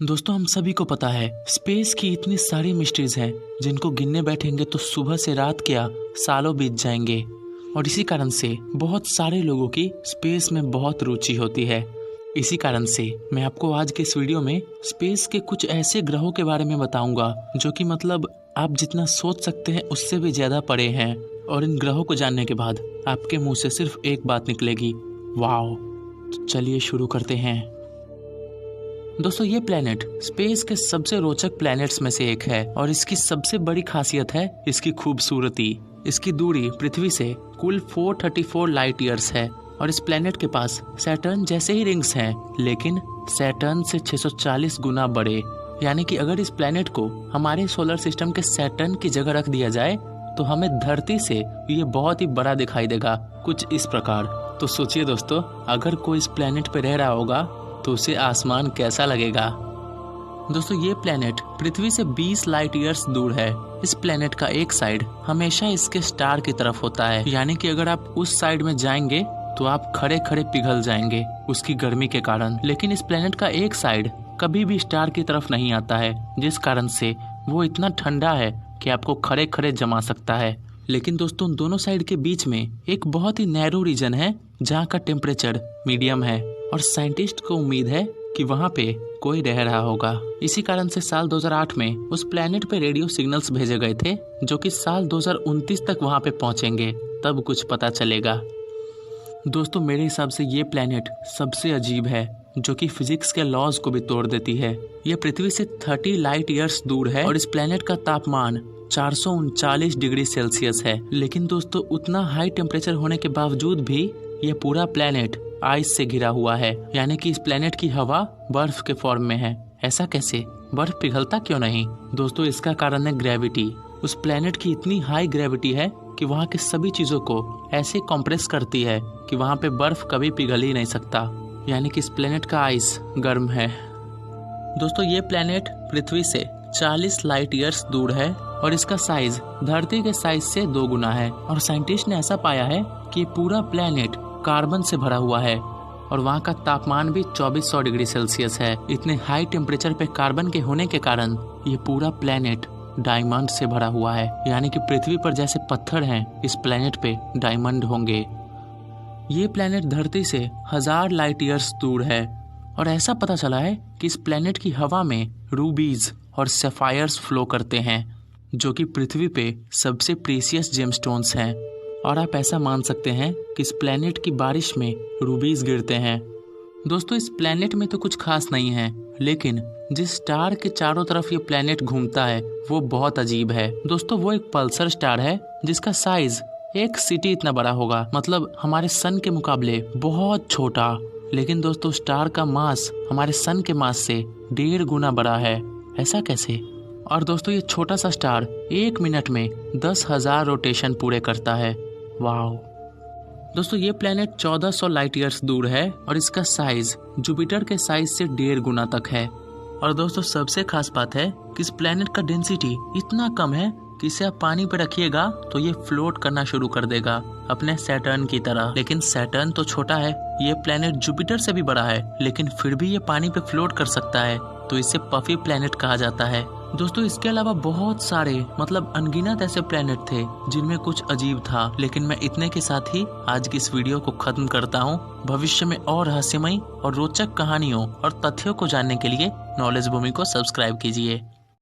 दोस्तों हम सभी को पता है स्पेस की इतनी सारी मिस्ट्रीज हैं जिनको गिनने बैठेंगे तो सुबह से रात क्या सालों बीत जाएंगे। और इसी कारण से बहुत सारे लोगों की स्पेस में बहुत रुचि होती है। इसी कारण से मैं आपको आज के इस वीडियो में स्पेस के कुछ ऐसे ग्रहों के बारे में बताऊंगा जो कि मतलब आप जितना सोच सकते हैं उससे भी ज्यादा परे हैं। और इन ग्रहों को जानने के बाद आपके मुंह से सिर्फ एक बात निकलेगी, वाओ। तो चलिए शुरू करते हैं। दोस्तों ये प्लेनेट स्पेस के सबसे रोचक प्लैनेट्स में से एक है और इसकी सबसे बड़ी खासियत है इसकी खूबसूरती। इसकी दूरी पृथ्वी से कुल 434 लाइट ईयर्स है और इस प्लेनेट के पास सैटर्न जैसे ही रिंग्स हैं, लेकिन सैटर्न से 640 गुना बड़े। यानी कि अगर इस प्लेनेट को हमारे सोलर सिस्टम के सैटर्न की जगह रख दिया जाए तो हमें धरती से ये बहुत ही बड़ा दिखाई देगा, कुछ इस प्रकार। तो सोचिए दोस्तों, अगर कोई इस प्लेनेट पे रह रहा होगा तो उसे आसमान कैसा लगेगा। दोस्तों ये प्लेनेट पृथ्वी से 20 लाइट ईयर्स दूर है। इस प्लेनेट का एक साइड हमेशा इसके स्टार की तरफ होता है, यानी कि अगर आप उस साइड में जाएंगे तो आप खड़े खड़े पिघल जाएंगे उसकी गर्मी के कारण। लेकिन इस प्लेनेट का एक साइड कभी भी स्टार की तरफ नहीं आता है, जिस कारण से वो इतना ठंडा है कि आपको खड़े खड़े जमा सकता है। लेकिन दोस्तों दोनों साइड के बीच में एक बहुत ही नैरो रीजन है जहाँ का टेम्परेचर मीडियम है और साइंटिस्ट को उम्मीद है कि वहाँ पे कोई रह रहा होगा। इसी कारण से साल 2008 में उस प्लेनेट पे रेडियो सिग्नल्स भेजे गए थे जो कि साल 2029 तक वहाँ पे पहुँचेंगे, तब कुछ पता चलेगा। दोस्तों मेरे हिसाब से ये प्लेनेट सबसे अजीब है जो कि फिजिक्स के लॉज को भी तोड़ देती है। ये पृथ्वी से 30 लाइट ईयर्स दूर है और इस प्लेनेट का तापमान 439 डिग्री सेल्सियस है। लेकिन दोस्तों उतना हाई टेम्परेचर होने के बावजूद भी ये पूरा प्लेनेट आइस से घिरा हुआ है, यानी कि इस प्लेनेट की हवा बर्फ के फॉर्म में है। ऐसा कैसे? बर्फ पिघलता क्यों नहीं? दोस्तों इसका कारण है ग्रेविटी। उस प्लेनेट की इतनी हाई ग्रेविटी है कि वहाँ के सभी चीजों को ऐसे कंप्रेस करती है कि वहाँ पे बर्फ कभी पिघल ही नहीं सकता, यानी कि इस प्लेनेट का आइस गर्म है। दोस्तों ये प्लेनेट पृथ्वी से 40 लाइट ईयर्स दूर है और इसका साइज धरती के साइज से 2 गुना है। और साइंटिस्ट ने ऐसा पाया है कि पूरा प्लेनेट कार्बन से भरा हुआ है और वहाँ का तापमान भी 2400 डिग्री सेल्सियस है। इतने हाई टेम्परेचर पे कार्बन के होने के कारण ये पूरा प्लेनेट डायमंड से भरा हुआ है, यानी कि पृथ्वी पर जैसे पत्थर हैं इस प्लेनेट पे डायमंड होंगे। ये प्लेनेट धरती से 1000 लाइट ईयर्स दूर है और ऐसा पता चला है कि इस प्लेनेट की हवा में रूबीज और सैफायर्स फ्लो करते हैं जो कि पृथ्वी पे सबसे प्रीशियस जेमस्टोन्स हैं। और आप ऐसा मान सकते हैं कि इस प्लेनेट की बारिश में रूबीज गिरते हैं। दोस्तों इस प्लेनेट में तो कुछ खास नहीं है, लेकिन जिस स्टार के चारों तरफ ये प्लेनेट घूमता है वो बहुत अजीब है। दोस्तों वो एक पल्सर स्टार है जिसका साइज एक सिटी इतना बड़ा होगा, मतलब हमारे सन के मुकाबले बहुत छोटा। लेकिन दोस्तों स्टार का मास हमारे सन के मास से 1.5 गुना बड़ा है। ऐसा कैसे? और दोस्तों ये छोटा सा स्टार 1 मिनट में 10,000 रोटेशन पूरे करता है। वाओ। दोस्तों ये प्लेनेट 1400 लाइट ईयर्स दूर है और इसका साइज जुपिटर के साइज से 1.5 गुना तक है। और दोस्तों सबसे खास बात है कि इस प्लेनेट का डेंसिटी इतना कम है कि इसे आप पानी पे रखिएगा तो ये फ्लोट करना शुरू कर देगा अपने सैटर्न की तरह। लेकिन सैटर्न तो छोटा है, ये प्लेनेट जुपिटर से भी बड़ा है, लेकिन फिर भी ये पानी पे फ्लोट कर सकता है, तो इसे पफी प्लेनेट कहा जाता है। दोस्तों इसके अलावा बहुत सारे मतलब अनगिनत ऐसे प्लेनेट थे जिनमें कुछ अजीब था। लेकिन मैं इतने के साथ ही आज की इस वीडियो को खत्म करता हूँ। भविष्य में और रहस्यमयी और रोचक कहानियों और तथ्यों को जानने के लिए नॉलेज भूमि को सब्सक्राइब कीजिए।